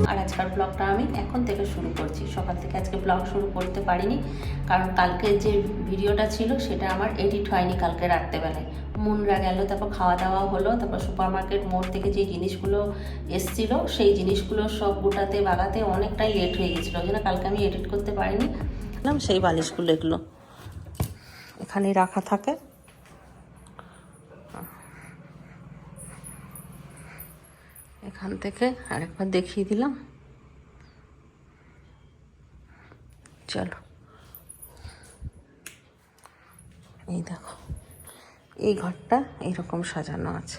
আর আজকাল ব্লগটা আমি এখন থেকে শুরু করছি। সকাল থেকে আজকে ব্লগ শুরু করতে পারিনি, কারণ কালকে যে ভিডিওটা ছিল সেটা আমার এডিট হয়নি কালকে রাত্রেবেলায়। মুনরা গেল, তারপর খাওয়া দাওয়া হলো, তারপর সুপার মার্কেট মোড় থেকে যে জিনিসগুলো এসছিল সেই জিনিসগুলো সব গোটাতে বাগাতে অনেকটাই লেট হয়ে গেছিলো, ওই জন্য কালকে আমি এডিট করতে পারিনি। সেই বালিশগুলো এগুলো এখানেই রাখা থাকে। এখান থেকে আরেকবার দেখিয়ে দিলাম। চলো, এই দেখো এই ঘরটা এইরকম সাজানো আছে।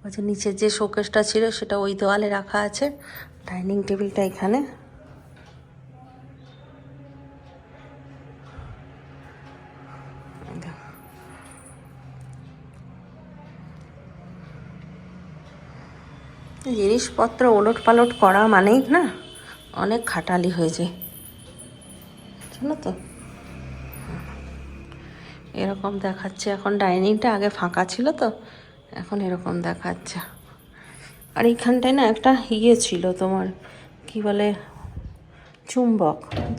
ওই যে নিচের যে শোকেসটা ছিল সেটা ওই দেওয়ালে রাখা আছে, ডাইনিং টেবিলটা এখানে। জিনিসপত্র ওলট পালট করা মানেই না অনেক খাটালি হয়ে যায়, জানো তো। এরকম দেখাচ্ছে এখন ডাইনিংটা, আগে ফাঁকা ছিল তো এখন এরকম দেখাচ্ছে। আর এইখানটায় না একটা ছিল তোমার কি বলে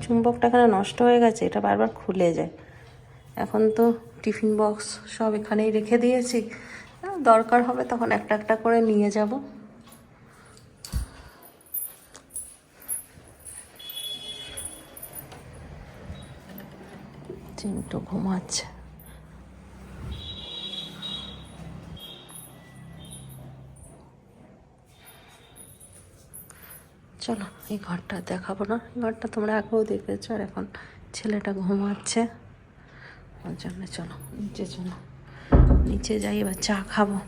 চুম্বকটা এখানে নষ্ট হয়ে গেছে, এটা বারবার খুলে যায়। এখন তো টিফিন বক্স সব এখানেই রেখে দিয়েছি, দরকার হবে তখন একটা একটা করে নিয়ে যাব। চিন্টু ঘুমাচ্ছে। চলো এই ঘরটা দেখাবো না, ঘরটা তোমরা আগেও দেখেছো। আর এখন ছেলেটা ঘুমাচ্ছে, ওর জন্য চলো নিচে চলো, নিচে যাই এবার চা খাবো।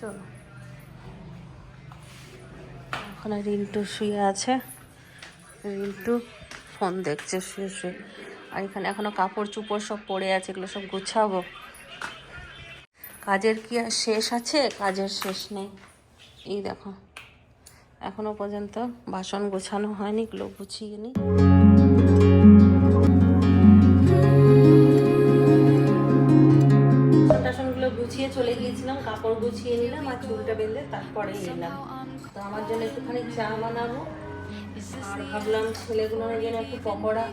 চলো, ওখানে রিন্টু শুয়ে আছে, রিন্টু ফোন দেখছে শুয়ে শুয়ে। আর এখানে এখনো কাপড় চুপড় সব পড়ে আছে, এগুলো সব গুছাবো। কাজের কি আর শেষ আছে? কাজের শেষ নেই। এই দেখো এখনো পর্যন্ত বাসন গোছানো হয়নি, এগুলো গুছিয়ে নিই। বাসনগুলো গুছিয়ে চলে গিয়েছিলাম, কাপড় গুছিয়ে নিলাম আর চুলটা বেঁধে তারপরে এলাম। তো আমার জন্য একটুখানি চা বানাবো, আর ভাবলাম ছেলেগুলোর জন্য একটু পকোড়া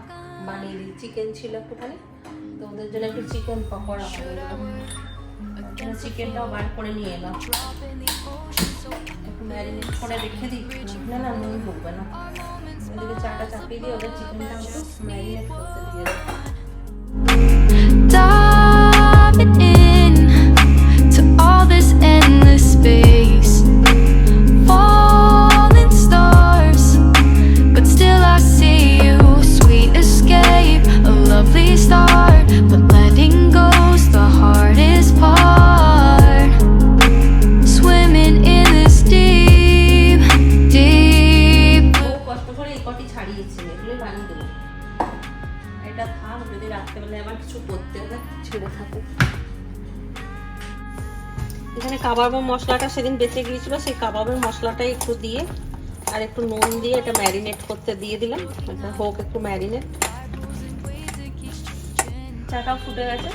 বানিয়ে দিই। চিকেন ছিল একটুখানি, তো ওদের জন্য একটু চিকেন পকোড়া বানিয়ে চিকেনটাও বার করে নিয়ে এলাম, একটু ম্যারিনেট করে রেখে দিই। না না নুন ঢুকবে না, ওদেরকে চাটা চাপিয়ে দিয়ে ওদের চিকেনটা একটু ম্যারিনেট করতে দিয়ে দেবো। এখানে কাবাবের মশলাটা সেদিন বেঁচে গিয়েছিল, সেই কাবাবের মশলাটাই একটু দিয়ে আর একটু নুন দিয়ে এটা ম্যারিনেট করতে দিয়ে দিলাম, এটা হোক একটু ম্যারিনেট। চাটা ফুটে গেছে,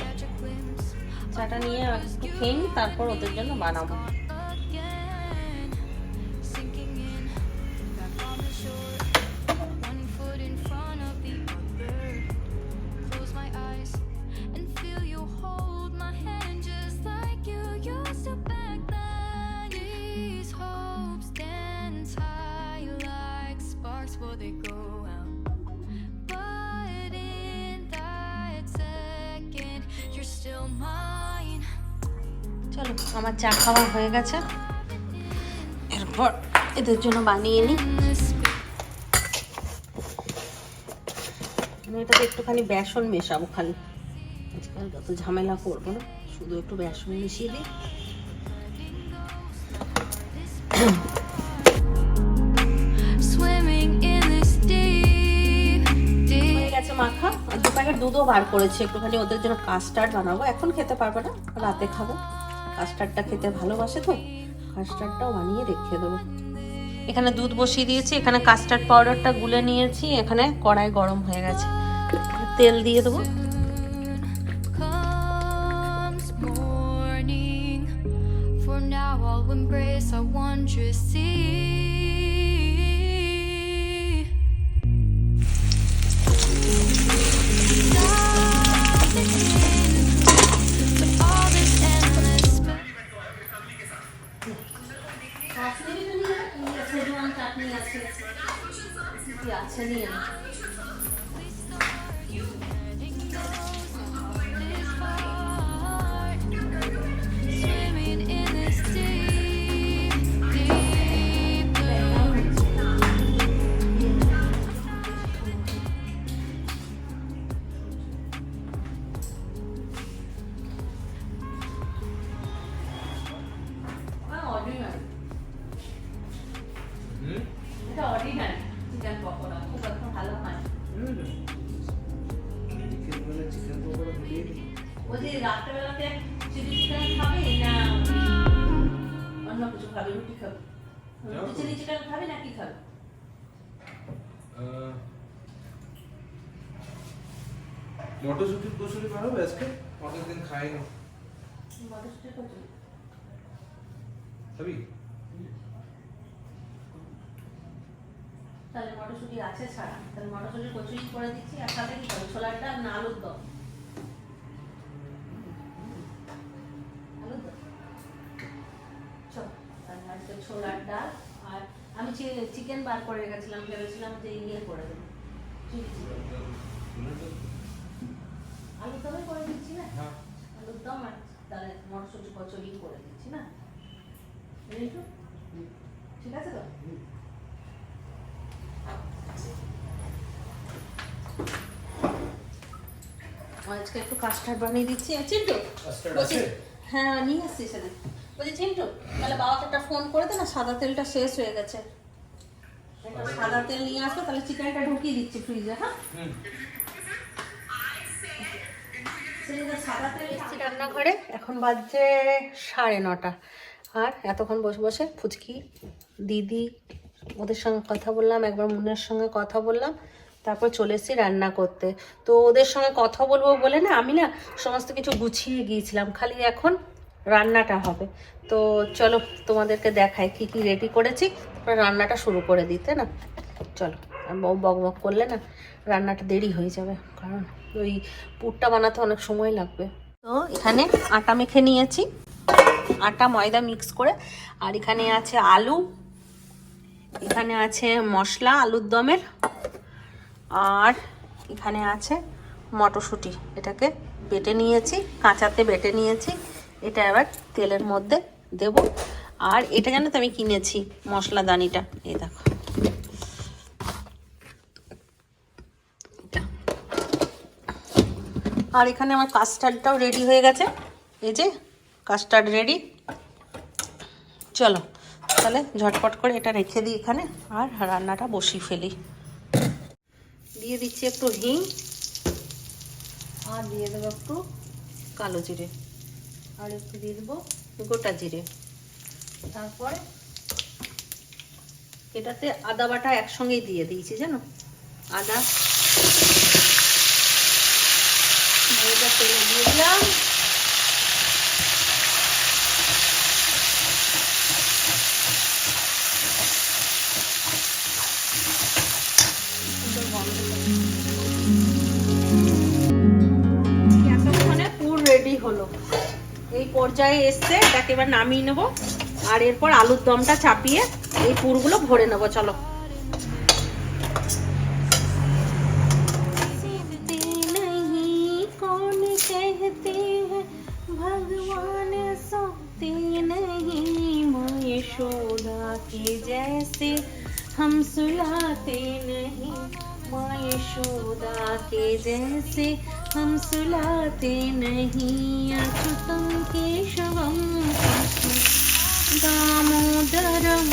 চাটা নিয়ে একটু খেয়ে নিই, তারপর ওদের জন্য বানাবো। চলো আমার চা খাওয়া হয়ে গেছে, এরপর এদের জন্য বানিয়ে নিই। এটাতে একটুখানি বেসন মেশাবো, খালি আজকাল যত ঝামেলা করবো না, শুধু একটু বেসন মিশিয়ে দিই। মাখা 2 প্যাকেট দুধও বার করেছি, একটুখানি ওদের জন্য কাস্টার্ড বানাবো। এখন খেতে পারবে না, রাতে খাবো। কাস্টার্ডটা খেতে ভালোবাসে তো, কাস্টার্ডটাও বানিয়ে রেখে দেবো। এখানে দুধ বসিয়ে দিয়েছি, এখানে কাস্টার্ড পাউডারটা গুলে নিয়েছি, এখানে কড়াই গরম হয়ে গেছে, তেল দিয়ে দেবো। আচ্ছা নিয়ে রাত্রেবেলাতে চিলি চিকেন খাবে না অন্য কিছু খাবে? রুটি খাবে? চিলি চিকেন খাবে না কি খাবে? মটরশুটির কচুরি বানাবো আজকে, অনেকদিন খাইনি। মটরশুটির কচুরি খাবি? তাহলে মটরশুটি আছে ছাড়া, তাহলে মটরশুটির কচুরি করে দিচ্ছি। আর সাথে কি খাবে? ছোলার ডাল না আলুর দম? ছোলার ডাল। আর আমি চিকেন বার করে রেখেছিলাম, ভেবেছিলাম যে ইয়ে করে দেবো, আলুর দমে করে দিচ্ছি না, আলুর দম আর তাহলে মটরশুটি কচুরি করে দিচ্ছি না। ঠিক আছে তো? আজকে একটু কাস্টার্ড বানিয়ে দিচ্ছি। চিন্টু, হ্যাঁ নিয়ে আসছি সেটা। বলছি চিন্টু, তাহলে বাবাকে একটা ফোন করে দে না, সাদা তেলটা শেষ হয়ে গেছে, সাদা তেল নিয়ে আসো, তাহলে চিকেনটা ঢুকিয়ে দিচ্ছি ফ্রিজে। হ্যাঁ সাদা তেল রান্নাঘরে। এখন বাজছে 9:30, আর এতক্ষণ বসে বসে ফুচকি দিদি ওদের সঙ্গে কথা বললাম, একবার মুন্নার সঙ্গে কথা বললাম, তারপর চলে এসেছি রান্না করতে। তো ওদের সঙ্গে কথা বলবো বলে না আমি না সমস্ত কিছু গুছিয়ে গিয়েছিলাম, খালি এখন রান্নাটা হবে। তো চলো তোমাদেরকে দেখাই কি কি রেডি করেছি, তারপর রান্নাটা শুরু করে দিতে না। চলো, বক বক করলে না রান্নাটা দেরি হয়ে যাবে, কারণ ওই পুরটা বানাতে অনেক সময় লাগবে। তো এখানে আটা মেখে নিয়েছি, আটা ময়দা মিক্স করে। আর এখানে আছে আলু, এখানে আছে মশলা আলুর দমের, আর এখানে আছে মটরশুঁটি। এটাকে বেটে নিয়েছি, কাঁচাতে বেটে নিয়েছি। এটা এবার তেলের মধ্যে দেব। আর এটা জানো তো আমি কিনেছি মশলাদানিটা, এই দেখো এটা। আর এখানে আমার কাস্টার্ডটাও রেডি হয়ে গেছে, এই যে কাস্টার্ড রেডি। চলো তাহলে ঝটপট করে এটা রেখে দিই এখানে, আর রান্নাটা বসিয়ে ফেলি। দিয়ে দিচ্ছি একটু হিং, আর দিয়ে দেবো একটু কালো জিরে, আর একটু দিয়ে দেবো গোটা জিরে। তারপর এটাতে আদা বাটা একসঙ্গেই দিয়ে দিয়েছি জানো, আদা তেলে দিয়ে দিলাম। এতক্ষণে পুর রেডি হলো, এই পর্যায়ে এসছে, এটাকে এবার নামিয়ে নেবো। আর এরপর আলুর দমটা চাপিয়ে এই পুরগুলো ভরে নেবো। চলো। भगवान सोते नहीं माँ यशोदा के जैसे हम सुलाते नहीं, माँ यशोदा के जैसे हम सुलाते नहीं। अच्युतं केशवं दामोदरं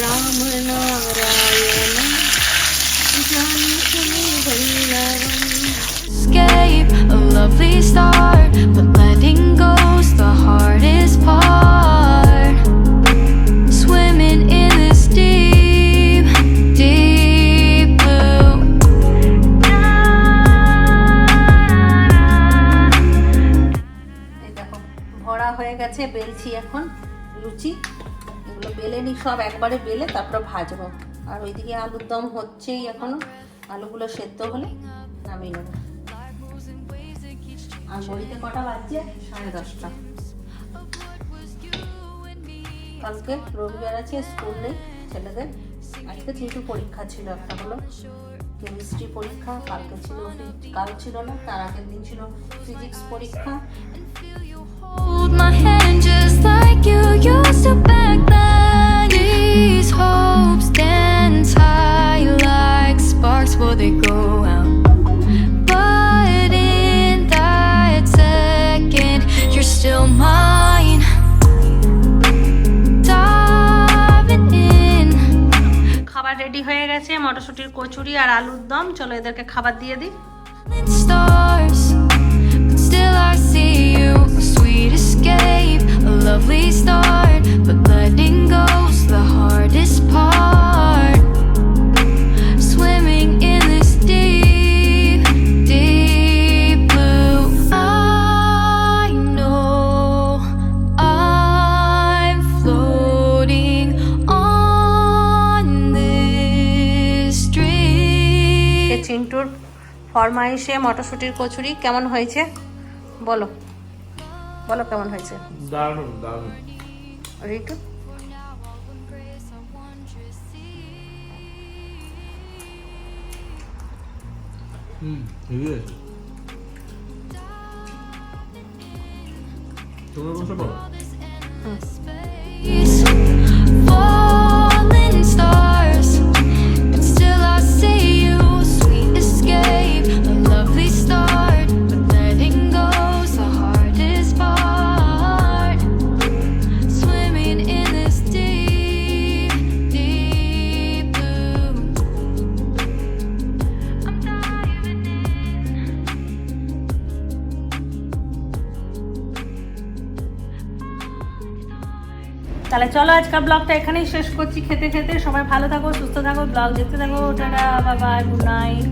राम नारायणं Janaki वल्लभम्। Escape a lovely start, but letting go's the hardest part. Swimming in this deep. বেলছি এখন লুচি। এগুলো বেলে নি সব, একবারে বেলে তারপর ভাজবো। আর ওইদিকে আলুর দম হচ্ছেই এখনো, আলুগুলো সেদ্ধ হলে নামিয়ে নেবো। আর ঘড়িতে কটা বাজছে? 10:30। কালকে রবিবার আছে, স্কুল নেই ছেলেদের। আজকে 3টো পরীক্ষা ছিল, একটা হলো কেমিস্ট্রি পরীক্ষা, কাল ছিল না, তার আগের দিন ছিল ফিজিক্স পরীক্ষা। Hold my hand just like you used to back then. These hopes dance high like sparks before they go out. But in that second, you're still mine. Diving in. খাবার রেডি হয়ে গেছে, মটরশুঁটির কচুরি আর আলুর দম। চলো এদেরকে খাবার দিয়ে দিই। Stars, but still I see you. A sweet escape, a lovely start, but letting go's the hardest part. Swimming in this deep, deep blue. I know I'm floating on this dream. চিন্টুর ফরমাইশে মটরশুঁটির kachori কেমন হয়েছে বলো, বলো কেমন হয়েছে? দারুণ দারুণ। রিটু ঠিকই আছে। তোমরা বসে পড়ো। Space, falling stars, but still I see you. Sweet escape, a lovely start, but letting go's the hardest part. Swimming in this deep, deep blue. I'm diving in. তাহলে চলো আজকাল ব্লগটা এখানেই শেষ করছি। খেতে খেতে সবাই ভালো থাকো, সুস্থ থাকো, ব্লগ দেখতে থাকো। Tata, bye bye, good night.